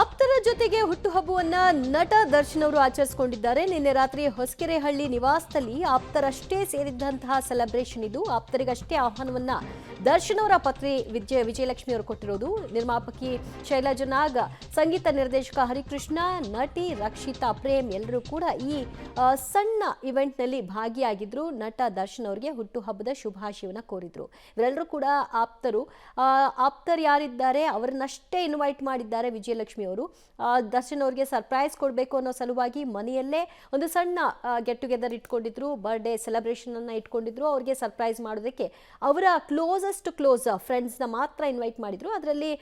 ಆಪ್ತರ ಜೊತೆಗೆ ಹುಟ್ಟುಹಬ್ಬವನ್ನ ನಟ ದರ್ಶನ್ ಅವರು ಆಚರಿಸಿಕೊಂಡಿದ್ದಾರೆ. ನಿನ್ನೆ ರಾತ್ರಿ ಹೊಸಕೆರೆಹಳ್ಳಿ ನಿವಾಸದಲ್ಲಿ ಆಪ್ತರಷ್ಟೇ ಸೇರಿದ್ದಂತಹ ಸೆಲೆಬ್ರೇಷನ್ ಇದು. ಆಪ್ತರಿಗಷ್ಟೇ ಆಹ್ವಾನವನ್ನ ದರ್ಶನ್ ಅವರ ಪತ್ನಿ ವಿಜಯಲಕ್ಷ್ಮಿ ಅವರು ಕೊಟ್ಟಿರೋದು. ನಿರ್ಮಾಪಕಿ ಶೈಲಜಾ ನಾಗ್, ಸಂಗೀತ ನಿರ್ದೇಶಕ ಹರಿಕೃಷ್ಣ, ನಟಿ ರಕ್ಷಿತಾ ಪ್ರೇಮ್ ಎಲ್ಲರೂ ಕೂಡ ಈ ಸಣ್ಣ ಇವೆಂಟ್ ನಲ್ಲಿ ಭಾಗಿಯಾಗಿದ್ರು. ನಟ ದರ್ಶನ್ ಅವರಿಗೆ ಹುಟ್ಟುಹಬ್ಬದ ಶುಭಾಶಯವನ್ನ ಕೋರಿದ್ರು. ಇವರೆಲ್ಲರೂ ಕೂಡ ಆಪ್ತರು ಯಾರಿದ್ದಾರೆ ಅವರನ್ನಷ್ಟೇ ಇನ್ವೈಟ್ ಮಾಡಿದ್ದಾರೆ ವಿಜಯಲಕ್ಷ್ಮಿ ಅವರು. ದರ್ಶನ್ ಅವರಿಗೆ ಸರ್ಪ್ರೈಸ್ ಕೊಡಬೇಕು ಅನ್ನೋ ಸಲುವಾಗಿ ಮನೆಯಲ್ಲೇ ಒಂದು ಸಣ್ಣ ಗೆಟ್ ಟುಗೆದರ್ ಇಟ್ಕೊಂಡಿದ್ರು, ಬರ್ಡೇ ಸೆಲೆಬ್ರೇಷನ್ ಅನ್ನ ಇಟ್ಕೊಂಡಿದ್ರು. ಅವ್ರಿಗೆ ಸರ್ಪ್ರೈಸ್ ಮಾಡೋದಕ್ಕೆ ಅವರ ಕ್ಲೋಸ್ ಫ್ರೆಂಡ್ಸ್ನ ಮಾತ್ರ ಇನ್ವೈಟ್ ಮಾಡಿದ್ರು. ಅದರಲ್ಲಿ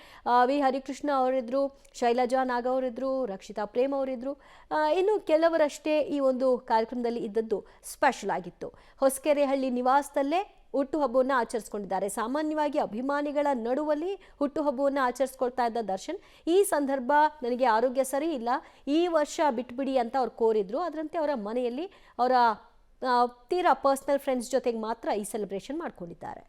ವಿ ಹರಿಕೃಷ್ಣ ಅವರಿದ್ರು, ಶೈಲಜಾ ನಾಗ್ ಅವರಿದ್ರು, ರಕ್ಷಿತಾ ಪ್ರೇಮ್ ಅವರಿದ್ರು. ಇನ್ನು ಕೆಲವರಷ್ಟೇ ಈ ಒಂದು ಕಾರ್ಯಕ್ರಮದಲ್ಲಿ ಇದ್ದದ್ದು ಸ್ಪೆಷಲ್ ಆಗಿತ್ತು. ಹೊಸಕೆರೆಹಳ್ಳಿ ನಿವಾಸದಲ್ಲೇ ಹುಟ್ಟುಹಬ್ಬವನ್ನು ಆಚರಿಸ್ಕೊಂಡಿದ್ದಾರೆ. ಸಾಮಾನ್ಯವಾಗಿ ಅಭಿಮಾನಿಗಳ ನಡುವಲ್ಲಿ ಹುಟ್ಟುಹಬ್ಬವನ್ನು ಆಚರಿಸ್ಕೊಳ್ತಾ ಇದ್ದ ದರ್ಶನ್ ಈ ಸಂದರ್ಭ ನನಗೆ ಆರೋಗ್ಯ ಸರಿ ಇಲ್ಲ, ಈ ವರ್ಷ ಬಿಟ್ಬಿಡಿ ಅಂತ ಅವ್ರು ಕೋರಿದ್ರು. ಅದರಂತೆ ಅವರ ಮನೆಯಲ್ಲಿ ಅವರ ತೀರಾ ಪರ್ಸನಲ್ ಫ್ರೆಂಡ್ಸ್ ಜೊತೆಗೆ ಮಾತ್ರ ಈ ಸೆಲೆಬ್ರೇಷನ್ ಮಾಡ್ಕೊಂಡಿದ್ದಾರೆ.